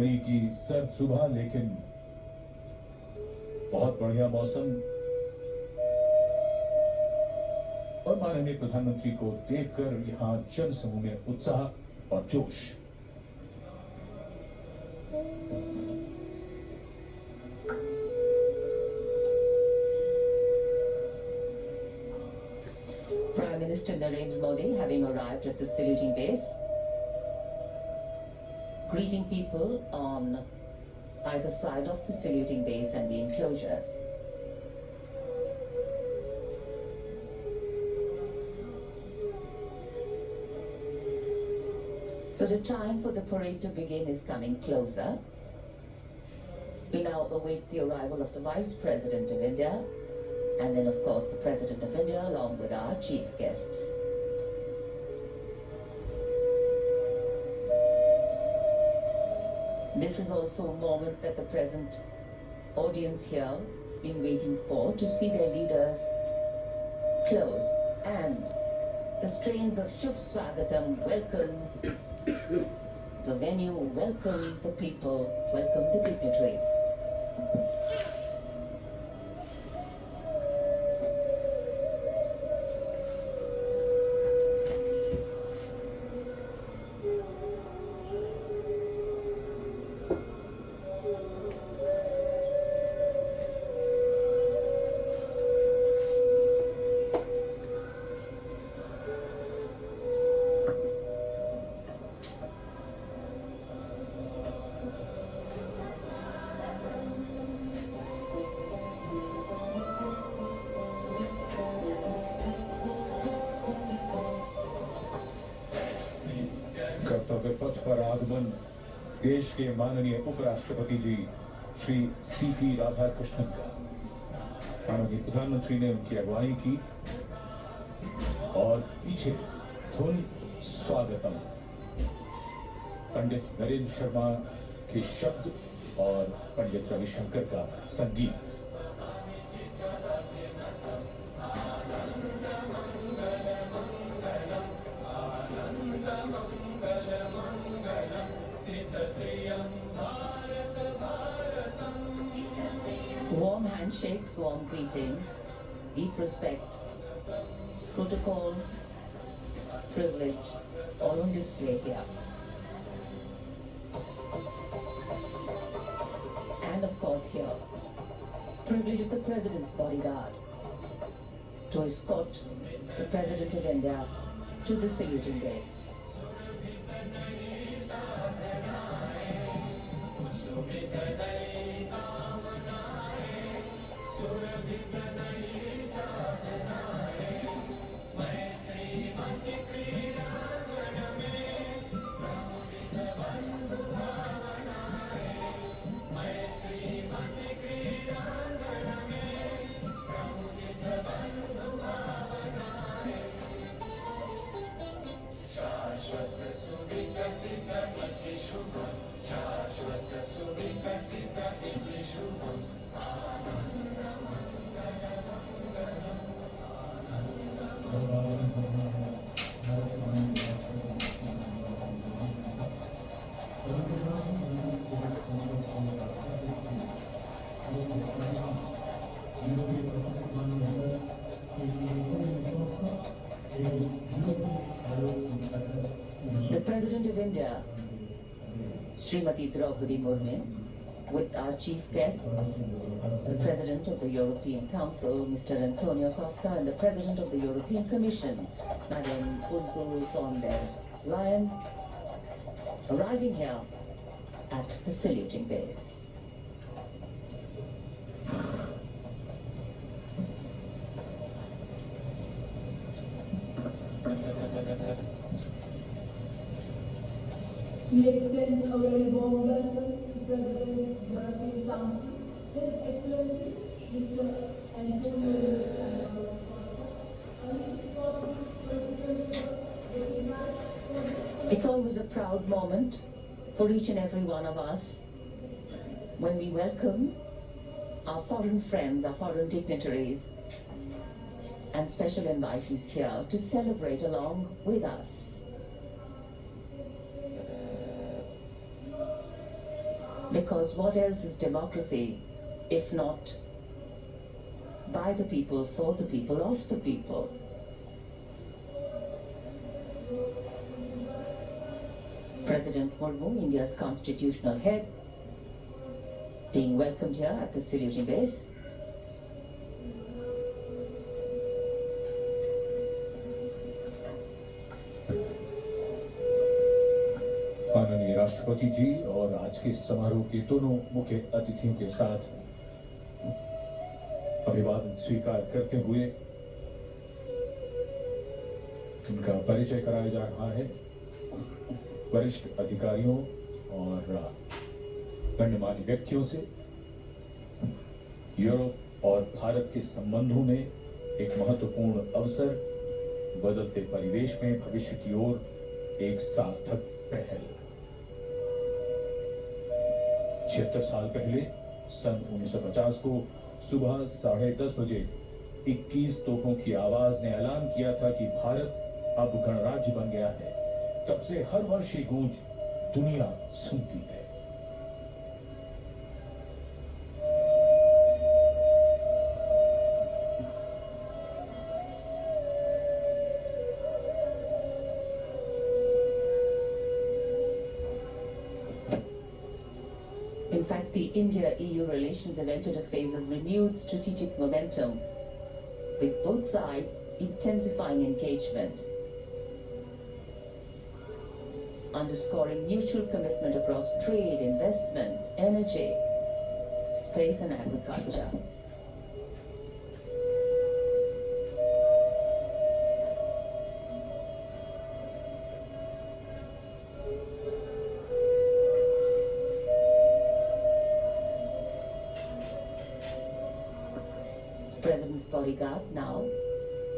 की सर्द सुबह, लेकिन बहुत बढ़िया मौसम और माननीय प्रधानमंत्री को देखकर यहां जन समूह में उत्साह और जोश। Prime Minister Narendra Modi, having arrived at the saluting base, greeting people on either side of the saluting base and the enclosures. So the time for the parade to begin is coming closer. We now await the arrival of the Vice President of India, and then of course the President of India along with our chief guests. This is also a moment that the present audience here has been waiting for, to see their leaders close, and the strains of Shubh Swagatam welcome the venue, welcome the people, welcome the dignitaries. कर्तव्य पथ पर आगमन देश के माननीय उपराष्ट्रपति जी Shri CP Radhakrishnan का। माननीय प्रधानमंत्री ने उनकी अगुवाई की और पीछे धुन स्वागतम पंडित नरेंद्र शर्मा के शब्द और पंडित रविशंकर का संगीत। Warm handshakes, warm greetings, deep respect, protocol, privilege, all on display here. And of course here, privilege of the President's bodyguard to escort the President of India to the saluting base. The President of India, Srimati Draupadi Murmu, with our chief guest, the President of the European Council, Mr. Antonio Costa, and the President of the European Commission, Madame Ursula von der Leyen, arriving here at the saluting base. We extend a very warm welcome to President of the European Council, His Excellency, Mr. Antonio Costa. It's always a proud moment for each and every one of us when we welcome our foreign friends, our foreign dignitaries, and special invitees here to celebrate along with us. Because what else is democracy if not by the people, for the people, of the people? President Murmu, India's constitutional head, being welcomed here at the saluting base. माननीय राष्ट्रपति जी और आज के समारोह के दोनों मुख्य अतिथियों के साथ अभिवादन स्वीकार करते हुए उनका परिचय कराया जा रहा है। वरिष्ठ अधिकारियों और गणमान्य व्यक्तियों से यूरोप और भारत के संबंधों में एक महत्वपूर्ण अवसर, बदलते परिवेश में भविष्य की ओर एक सार्थक पहल। 76 साल पहले सन 1950 को सुबह 10:30 बजे 21 तोपों की आवाज ने ऐलान किया था कि भारत अब गणराज्य बन गया है। तब से हर वर्ष ये गूंज दुनिया सुनती है। In fact, the India-EU relations have entered a phase of renewed strategic momentum, with both sides intensifying engagement, underscoring mutual commitment across trade, investment, energy, space and agriculture. President's bodyguard now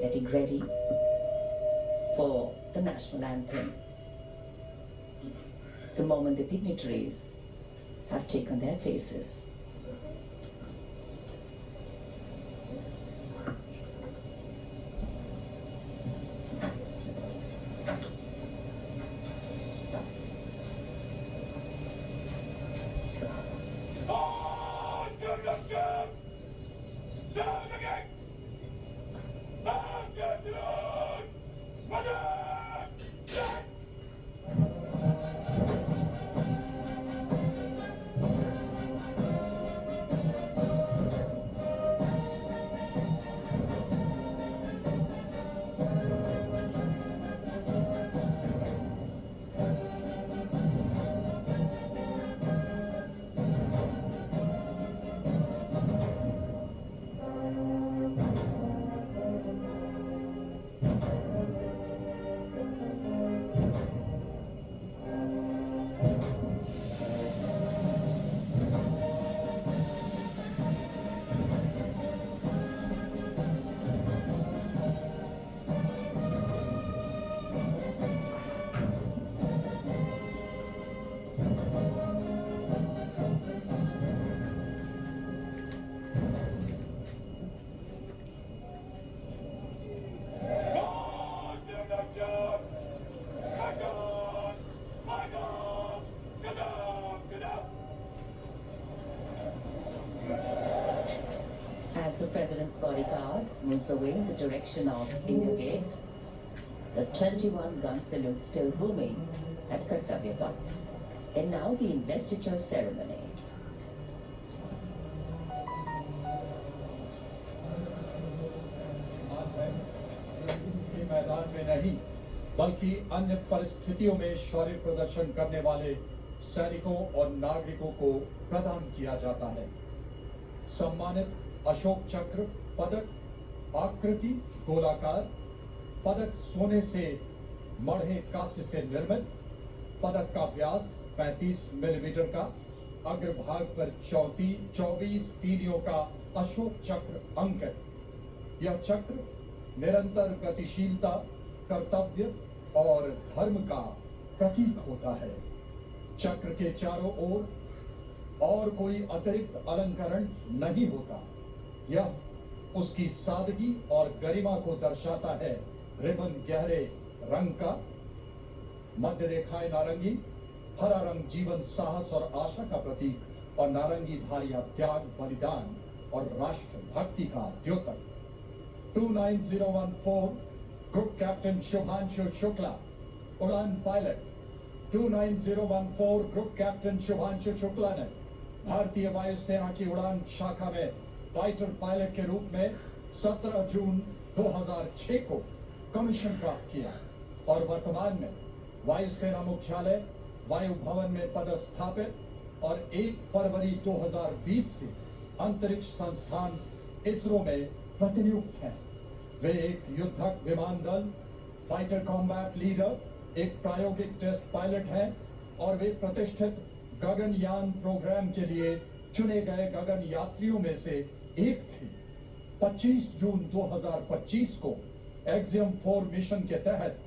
getting ready for the national anthem. The moment the dignitaries have taken their places. As the President's bodyguard moves away in the direction of India Gate, the 21-gun salute still booming at Kartavya Path. And now the investiture ceremony. के मैदान में नहीं बल्कि अन्य परिस्थितियों में शौर्य प्रदर्शन करने वाले सैनिकों और नागरिकों को प्रदान किया जाता है। सम्मानित अशोक चक्र पदक आकृति गोलाकार, पदक सोने से मढ़े कांस्य से निर्मित, पदक का व्यास 35 मिलीमीटर का, अग्रभाग पर 24 तीलियों का अशोक चक्र अंकित। यह चक्र निरंतर गतिशीलता, कर्तव्य और धर्म का प्रतीक होता है। चक्र के चारों ओर और कोई अतिरिक्त अलंकरण नहीं होता। यह उसकी सादगी और गरिमा को दर्शाता है। रिबन गहरे रंग का, मध्य रेखाएं नारंगी, हरा रंग जीवन, साहस और आशा का प्रतीक और नारंगी धारियां त्याग, बलिदान और राष्ट्र भक्ति का द्योतक। 29014 ग्रुप कैप्टन शुभांशु शुक्ला, उड़ान pilot. 29014 group captain Shubhanshu Shukla ने भारतीय वायुसेना की उड़ान शाखा में फाइटर पायलट के रूप में 17 जून 2006 को कमीशन प्राप्त किया और वर्तमान में वायुसेना मुख्यालय वायु भवन में पदस्थापित और 1 फरवरी 2020 से अंतरिक्ष संस्थान इसरो में प्रतिनियुक्त हैं। वे एक युद्धक विमान दल, फाइटर कॉम्बैट लीडर, एक प्रायोगिक टेस्ट पायलट हैं और वे प्रतिष्ठित गगनयान प्रोग्राम के लिए चुने गए गगन यात्रियों में से एक थे। 25 जून 2025 को एक्सियम 4 मिशन के तहत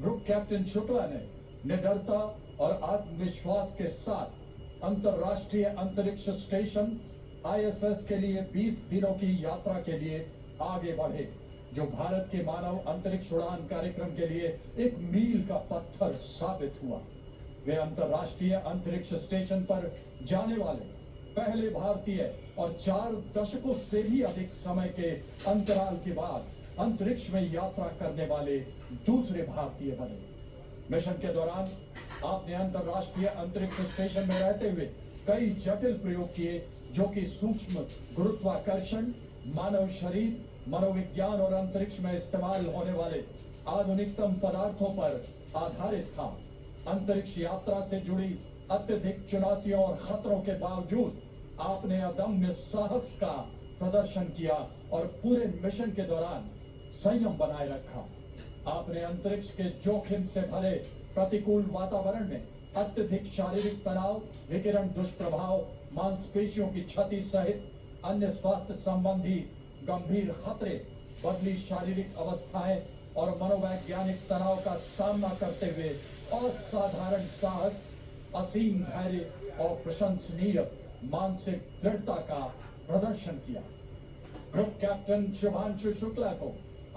ग्रुप कैप्टन शुक्ला ने निडरता और आत्मविश्वास के साथ अंतर्राष्ट्रीय अंतरिक्ष स्टेशन ISS के लिए 20 दिनों की यात्रा के लिए आगे बढ़े, जो भारत के मानव अंतरिक्ष उड़ान कार्यक्रम के लिए एक मील का पत्थर साबित हुआ। वे अंतर्राष्ट्रीय अंतरिक्ष स्टेशन पर जाने वाले पहले भारतीय और 4 दशकों से भी अधिक समय के अंतराल के बाद अंतरिक्ष में यात्रा करने वाले दूसरे भारतीय बने। मिशन के दौरान आपने अंतर्राष्ट्रीय अंतरिक्ष स्टेशन में रहते हुए कई जटिल प्रयोग किए, जो कि सूक्ष्म गुरुत्वाकर्षण, मानव शरीर, मनोविज्ञान और अंतरिक्ष में इस्तेमाल होने वाले आधुनिकतम पदार्थों पर आधारित था। अंतरिक्ष यात्रा से जुड़ी अत्यधिक चुनौतियों और खतरों के बावजूद आपने अदम्य साहस का प्रदर्शन किया और पूरे मिशन के दौरान संयम बनाए रखा। आपने अंतरिक्ष के जोखिम से भरे प्रतिकूल वातावरण में अत्यधिक शारीरिक तनाव, विकिरण दुष्प्रभाव, मांसपेशियों की क्षति सहित अन्य स्वास्थ्य संबंधी गंभीर खतरे, बदली शारीरिक अवस्थाएं और मनोवैज्ञानिक तनाव का सामना करते हुए असाधारण साहस, असीम धैर्य और प्रशंसनीय मानसिक दृढ़ता का प्रदर्शन किया। ग्रुप कैप्टन शुभांशु शुक्ला को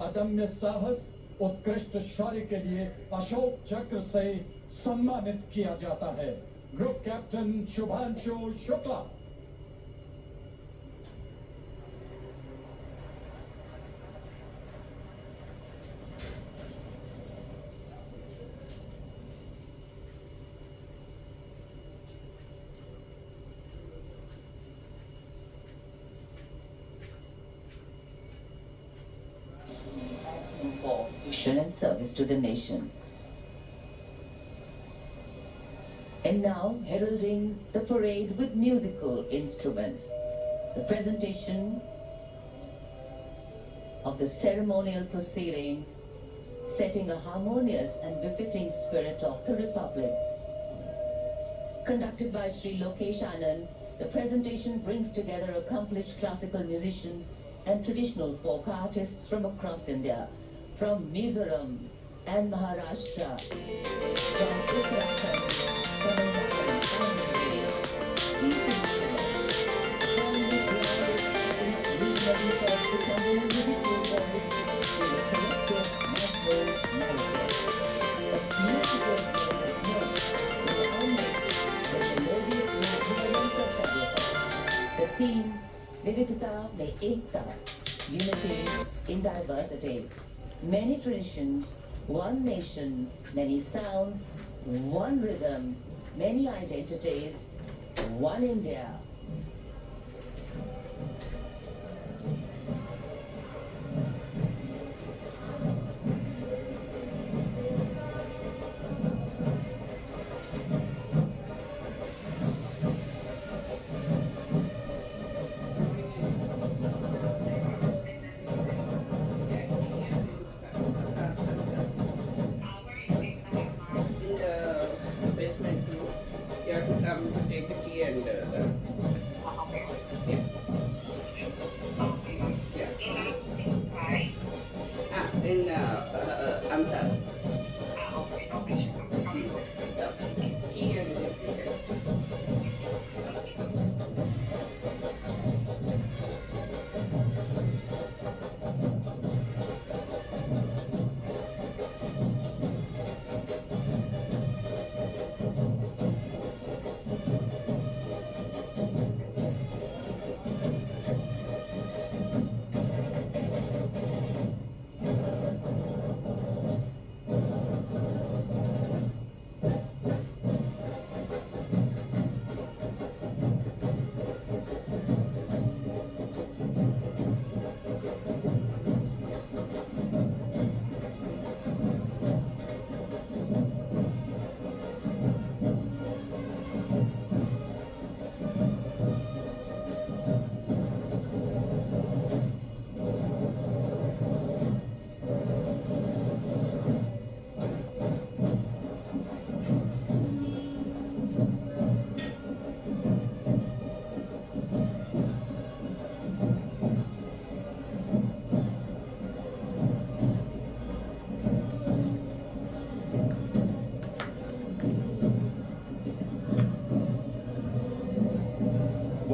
अदम्य साहस, उत्कृष्ट शौर्य के लिए अशोक चक्र से सम्मानित किया जाता है। Group captain Shubhanshu Shukla. For mission and service to the nation. And now, heralding the parade with musical instruments, the presentation of the ceremonial proceedings, setting a harmonious and befitting spirit of the Republic. Conducted by Sri Lokesh Anand, the presentation brings together accomplished classical musicians and traditional folk artists from across India, from Mizoram and Maharashtra, from Uttarakhand, Tamil Nadu, Andhra Pradesh, East India, from the ground regionally served to convey musical voice to the collective national narrative. A beautiful melodic note with unmixed the melodious movements of Satyaka. The theme, Vividhata Mein Ekta, unity in diversity. Many traditions, one nation, many sounds, one rhythm, many identities, one India. In the basement too, you have to come to take a tea and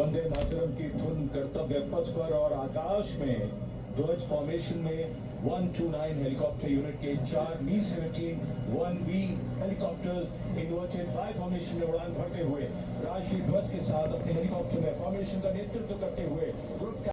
Vande Mataram की धुन कर्तव्य पथ पर और आकाश में ध्वज formation में 129 helicopter unit के 4 Mi-17 1B helicopters inverted Y formation में उड़ान भरते हुए राष्ट्रीय ध्वज के साथ अपने हेलीकॉप्टर में फॉर्मेशन का नेतृत्व करते हुए ग्रुप